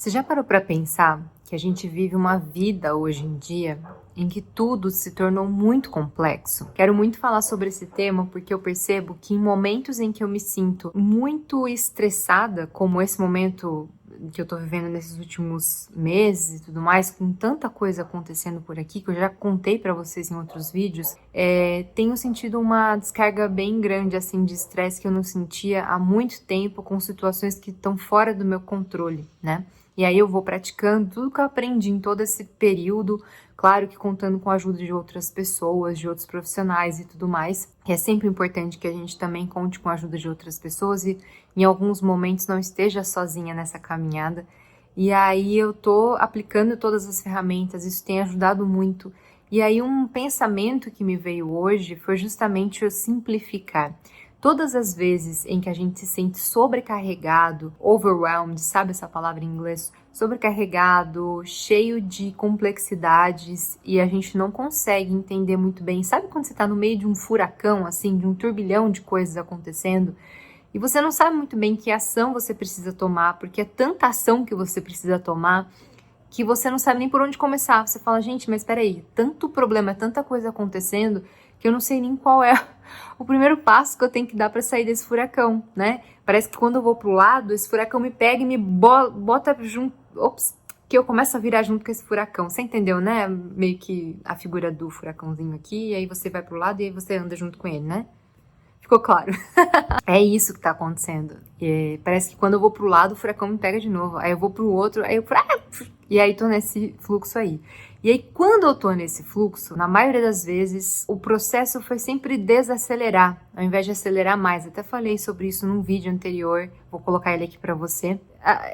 Você já parou para pensar que a gente vive uma vida hoje em dia em que tudo se tornou muito complexo? Quero muito falar sobre esse tema porque eu percebo que em momentos em que eu me sinto muito estressada, como esse momento que eu tô vivendo nesses últimos meses e tudo mais, com tanta coisa acontecendo por aqui, que eu já contei para vocês em outros vídeos, tenho sentido uma descarga bem grande, assim, de estresse que eu não sentia há muito tempo, com situações que estão fora do meu controle, né? E aí eu vou praticando tudo que eu aprendi em todo esse período, claro que contando com a ajuda de outras pessoas, de outros profissionais e tudo mais, que é sempre importante que a gente também conte com a ajuda de outras pessoas e em alguns momentos não esteja sozinha nessa caminhada. E aí eu tô aplicando todas as ferramentas, isso tem ajudado muito. E aí um pensamento que me veio hoje foi justamente o simplificar. Todas as vezes em que a gente se sente sobrecarregado, overwhelmed, sabe essa palavra em inglês? Sobrecarregado, cheio de complexidades e a gente não consegue entender muito bem. Sabe quando você está no meio de um furacão, assim, de um turbilhão de coisas acontecendo? E você não sabe muito bem que ação você precisa tomar, porque é tanta ação que você precisa tomar que você não sabe nem por onde começar. Você fala, gente, mas peraí, tanto problema, tanta coisa acontecendo que eu não sei nem qual é o primeiro passo que eu tenho que dar para sair desse furacão, né? Parece que quando eu vou pro lado, esse furacão me pega e me bota junto, ops, que eu começo a virar junto com esse furacão. Você entendeu, né? Meio que a figura do furacãozinho aqui, e aí você vai pro lado e aí você anda junto com ele, né? Ficou claro? É isso que tá acontecendo. Parece que quando eu vou pro lado, o furacão me pega de novo. Aí eu vou pro outro, aí eu... E aí tô nesse fluxo aí. E aí quando eu tô nesse fluxo, na maioria das vezes, o processo foi sempre desacelerar, ao invés de acelerar mais. Até falei sobre isso num vídeo anterior, vou colocar ele aqui pra você.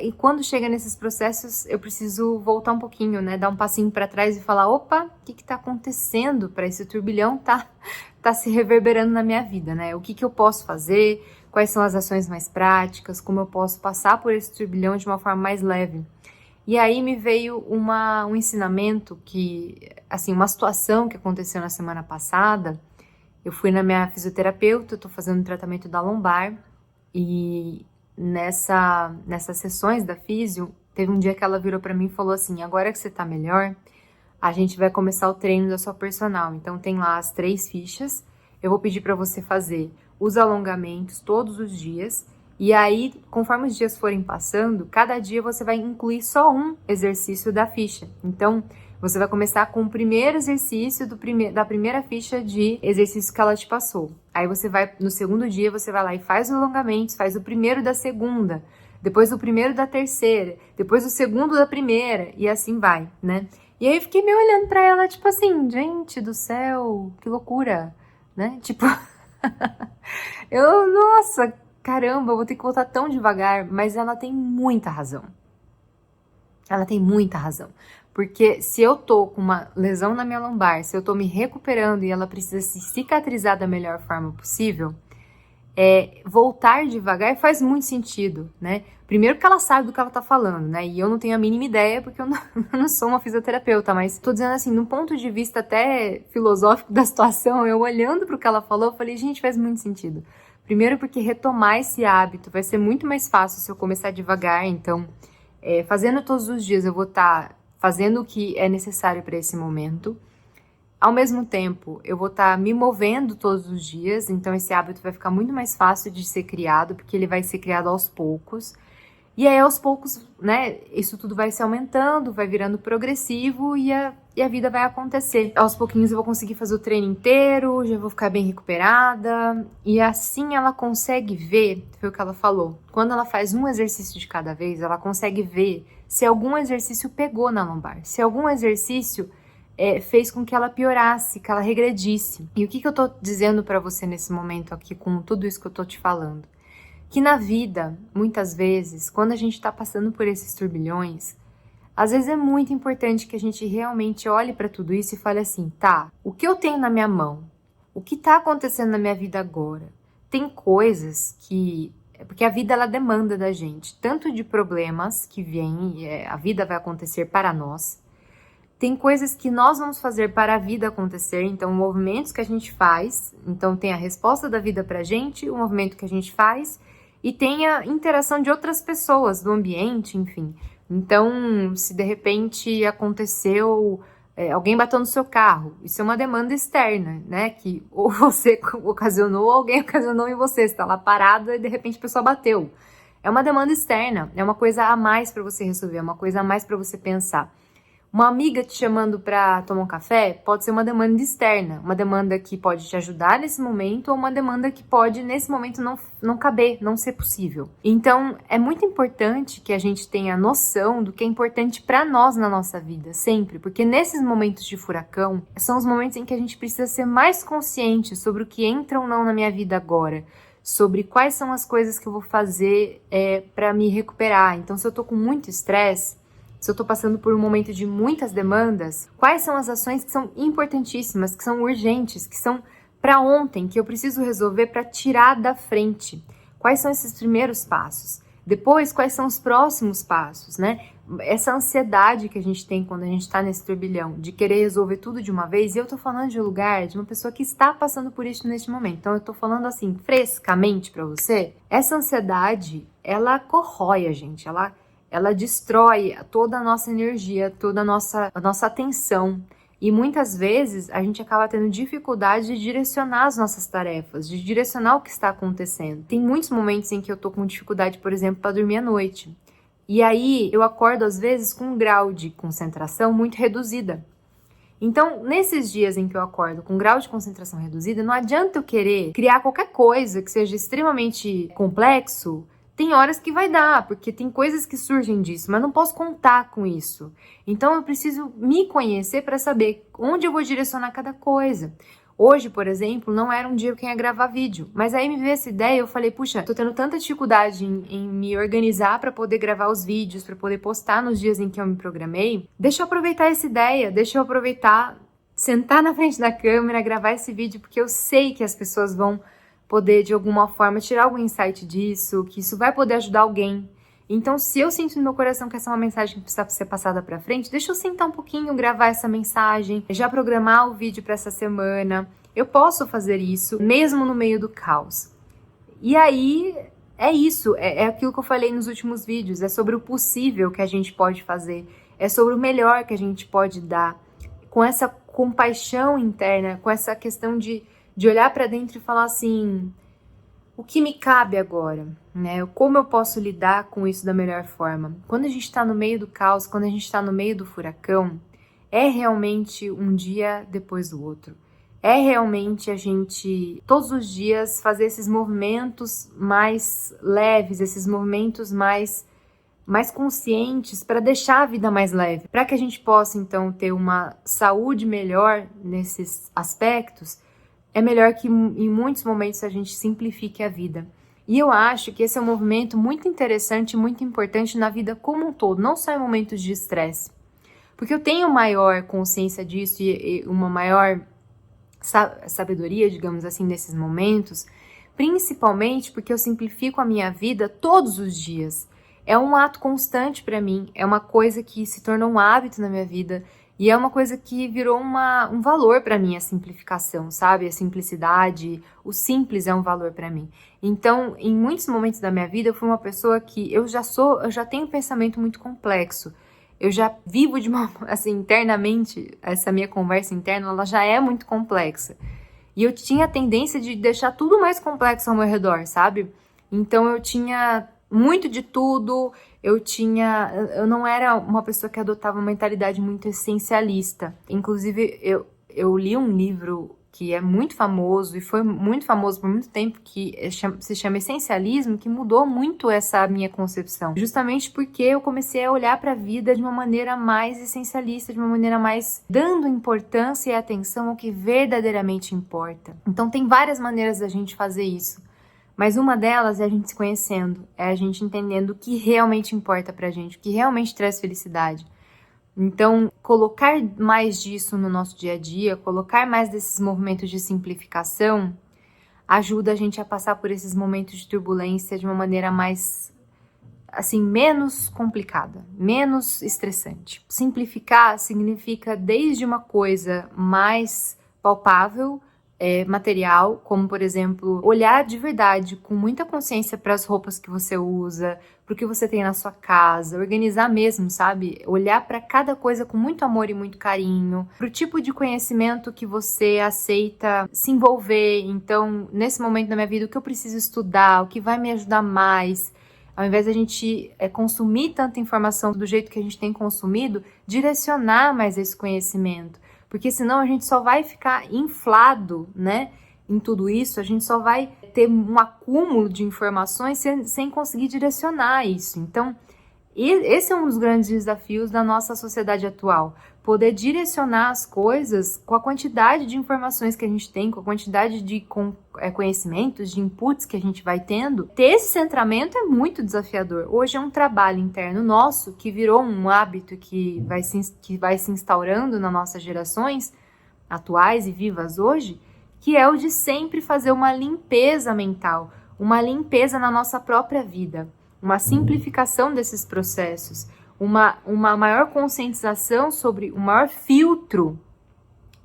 E quando chega nesses processos, eu preciso voltar um pouquinho, né? Dar um passinho pra trás e falar, opa, o que tá acontecendo pra esse turbilhão tá se reverberando na minha vida, né? O que eu posso fazer, quais são as ações mais práticas, como eu posso passar por esse turbilhão de uma forma mais leve. E aí me veio um ensinamento que, assim, uma situação que aconteceu na semana passada. Eu fui na minha fisioterapeuta, eu tô fazendo um tratamento da lombar e nessas sessões da físio, teve um dia que ela virou pra mim e falou assim, agora que você tá melhor, a gente vai começar o treino da sua personal. Então tem lá as 3 fichas, eu vou pedir pra você fazer os alongamentos todos os dias. E aí, conforme os dias forem passando, cada dia você vai incluir só um exercício da ficha. Então, você vai começar com o primeiro exercício da primeira ficha de exercício que ela te passou. Aí você vai, no segundo dia, você vai lá e faz os alongamentos, faz o primeiro da segunda, depois o primeiro da terceira, depois o segundo da primeira, e assim vai, né? E aí eu fiquei meio olhando pra ela, tipo assim, gente do céu, que loucura, né? Tipo, nossa, caramba, eu vou ter que voltar tão devagar, mas ela tem muita razão. Ela tem muita razão. Porque se eu tô com uma lesão na minha lombar, se eu tô me recuperando e ela precisa se cicatrizar da melhor forma possível, voltar devagar faz muito sentido, né? Primeiro que ela sabe do que ela tá falando, né? E eu não tenho a mínima ideia porque eu não sou uma fisioterapeuta, mas tô dizendo assim, num ponto de vista até filosófico da situação, eu olhando pro que ela falou, eu falei, gente, faz muito sentido. Primeiro porque retomar esse hábito vai ser muito mais fácil se eu começar devagar, então, fazendo todos os dias, eu vou estar fazendo o que é necessário para esse momento. Ao mesmo tempo, eu vou estar me movendo todos os dias, então esse hábito vai ficar muito mais fácil de ser criado, porque ele vai ser criado aos poucos. E aí, aos poucos, né, isso tudo vai se aumentando, vai virando progressivo e a vida vai acontecer. Aos pouquinhos eu vou conseguir fazer o treino inteiro, já vou ficar bem recuperada. E assim ela consegue ver, foi o que ela falou, quando ela faz um exercício de cada vez, ela consegue ver se algum exercício pegou na lombar, se algum exercício fez com que ela piorasse, que ela regredisse. E o que eu tô dizendo pra você nesse momento aqui, com tudo isso que eu tô te falando? Que na vida, muitas vezes, quando a gente tá passando por esses turbilhões, às vezes é muito importante que a gente realmente olhe pra tudo isso e fale assim, tá, o que eu tenho na minha mão? O que tá acontecendo na minha vida agora? Tem coisas que... Porque a vida, ela demanda da gente, tanto de problemas que vêm, a vida vai acontecer para nós, tem coisas que nós vamos fazer para a vida acontecer, então movimentos que a gente faz, então tem a resposta da vida pra gente, o movimento que a gente faz, e tem a interação de outras pessoas, do ambiente, enfim, Então, se de repente aconteceu, alguém bateu no seu carro, isso é uma demanda externa, né? Que ou você ocasionou, ou alguém ocasionou em você. Você tá lá parada e de repente a pessoa bateu. É uma demanda externa, é uma coisa a mais para você resolver, é uma coisa a mais para você pensar. Uma amiga te chamando para tomar um café pode ser uma demanda externa, uma demanda que pode te ajudar nesse momento ou uma demanda que pode, nesse momento, não caber, não ser possível. Então, é muito importante que a gente tenha noção do que é importante para nós na nossa vida, sempre, porque nesses momentos de furacão, são os momentos em que a gente precisa ser mais consciente sobre o que entra ou não na minha vida agora, sobre quais são as coisas que eu vou fazer para me recuperar. Então, se eu tô com muito estresse, se eu estou passando por um momento de muitas demandas, quais são as ações que são importantíssimas, que são urgentes, que são para ontem, que eu preciso resolver para tirar da frente? Quais são esses primeiros passos? Depois, quais são os próximos passos, né? Essa ansiedade que a gente tem quando a gente está nesse turbilhão, de querer resolver tudo de uma vez, e eu tô falando de um lugar, de uma pessoa que está passando por isso neste momento. Então, eu tô falando assim, frescamente para você, essa ansiedade, ela corrói a gente, ela destrói toda a nossa energia, toda a nossa atenção. E muitas vezes a gente acaba tendo dificuldade de direcionar as nossas tarefas, de direcionar o que está acontecendo. Tem muitos momentos em que eu tô com dificuldade, por exemplo, para dormir à noite. E aí eu acordo às vezes com um grau de concentração muito reduzida. Então, nesses dias em que eu acordo com um grau de concentração reduzida, não adianta eu querer criar qualquer coisa que seja extremamente complexo. Tem horas que vai dar, porque tem coisas que surgem disso, mas não posso contar com isso. Então eu preciso me conhecer para saber onde eu vou direcionar cada coisa. Hoje, por exemplo, não era um dia que eu ia gravar vídeo, mas aí me veio essa ideia e eu falei, puxa, tô tendo tanta dificuldade em me organizar para poder gravar os vídeos, para poder postar nos dias em que eu me programei. Deixa eu aproveitar essa ideia, deixa eu aproveitar, sentar na frente da câmera, gravar esse vídeo, porque eu sei que as pessoas vão poder, de alguma forma, tirar algum insight disso, que isso vai poder ajudar alguém. Então, se eu sinto no meu coração que essa é uma mensagem que precisa ser passada pra frente, deixa eu sentar um pouquinho, gravar essa mensagem, já programar o vídeo pra essa semana. Eu posso fazer isso, mesmo no meio do caos. E aí, é isso, é aquilo que eu falei nos últimos vídeos, é sobre o possível que a gente pode fazer, é sobre o melhor que a gente pode dar, com essa compaixão interna, com essa questão de olhar para dentro e falar assim, o que me cabe agora, né? Como eu posso lidar com isso da melhor forma? Quando a gente está no meio do caos, quando a gente está no meio do furacão, é realmente um dia depois do outro. É realmente a gente, todos os dias, fazer esses movimentos mais leves, esses movimentos mais conscientes para deixar a vida mais leve. Para que a gente possa, então, ter uma saúde melhor nesses aspectos, é melhor que em muitos momentos a gente simplifique a vida. E eu acho que esse é um movimento muito interessante e muito importante na vida como um todo, não só em momentos de estresse. Porque eu tenho maior consciência disso e uma maior sabedoria, digamos assim, nesses momentos, principalmente porque eu simplifico a minha vida todos os dias. É um ato constante para mim, é uma coisa que se tornou um hábito na minha vida. E é uma coisa que virou um valor para mim, a simplificação, sabe? A simplicidade, o simples é um valor para mim. Então, em muitos momentos da minha vida, eu fui uma pessoa que eu já tenho um pensamento muito complexo. Eu já vivo assim, internamente, essa minha conversa interna, ela já é muito complexa. E eu tinha a tendência de deixar tudo mais complexo ao meu redor, sabe? Então, eu tinha muito de tudo, eu não era uma pessoa que adotava uma mentalidade muito essencialista. Inclusive, eu li um livro que é muito famoso e foi muito famoso por muito tempo, que se chama Essencialismo, que mudou muito essa minha concepção. Justamente porque eu comecei a olhar para a vida de uma maneira mais essencialista, de uma maneira mais dando importância e atenção ao que verdadeiramente importa. Então tem várias maneiras da gente fazer isso. Mas uma delas é a gente se conhecendo, é a gente entendendo o que realmente importa pra gente, o que realmente traz felicidade. Então, colocar mais disso no nosso dia a dia, colocar mais desses movimentos de simplificação, ajuda a gente a passar por esses momentos de turbulência de uma maneira mais, assim, menos complicada, menos estressante. Simplificar significa desde uma coisa mais palpável material, como por exemplo, olhar de verdade, com muita consciência para as roupas que você usa, para o que você tem na sua casa, organizar mesmo, sabe? Olhar para cada coisa com muito amor e muito carinho, para o tipo de conhecimento que você aceita se envolver. Então, nesse momento da minha vida, o que eu preciso estudar, o que vai me ajudar mais. Ao invés de a gente consumir tanta informação do jeito que a gente tem consumido, direcionar mais esse conhecimento. Porque senão a gente só vai ficar inflado, né, em tudo isso, a gente só vai ter um acúmulo de informações sem conseguir direcionar isso. Então, esse é um dos grandes desafios da nossa sociedade atual. Poder direcionar as coisas com a quantidade de informações que a gente tem, com a quantidade de conhecimentos, de inputs que a gente vai tendo. Ter esse centramento é muito desafiador. Hoje é um trabalho interno nosso que virou um hábito que vai se instaurando nas nossas gerações atuais e vivas hoje, que é o de sempre fazer uma limpeza mental, uma limpeza na nossa própria vida. Uma simplificação desses processos, uma maior conscientização sobre o maior filtro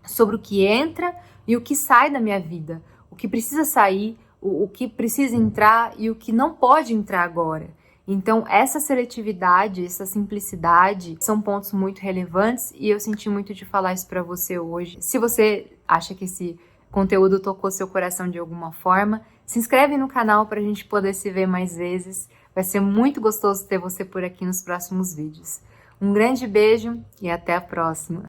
sobre o que entra e o que sai da minha vida, o que precisa sair, o que precisa entrar e o que não pode entrar agora. Então, essa seletividade, essa simplicidade são pontos muito relevantes e eu senti muito de falar isso para você hoje. Se você acha que esse conteúdo tocou seu coração de alguma forma, se inscreve no canal para a gente poder se ver mais vezes. Vai ser muito gostoso ter você por aqui nos próximos vídeos. Um grande beijo e até a próxima!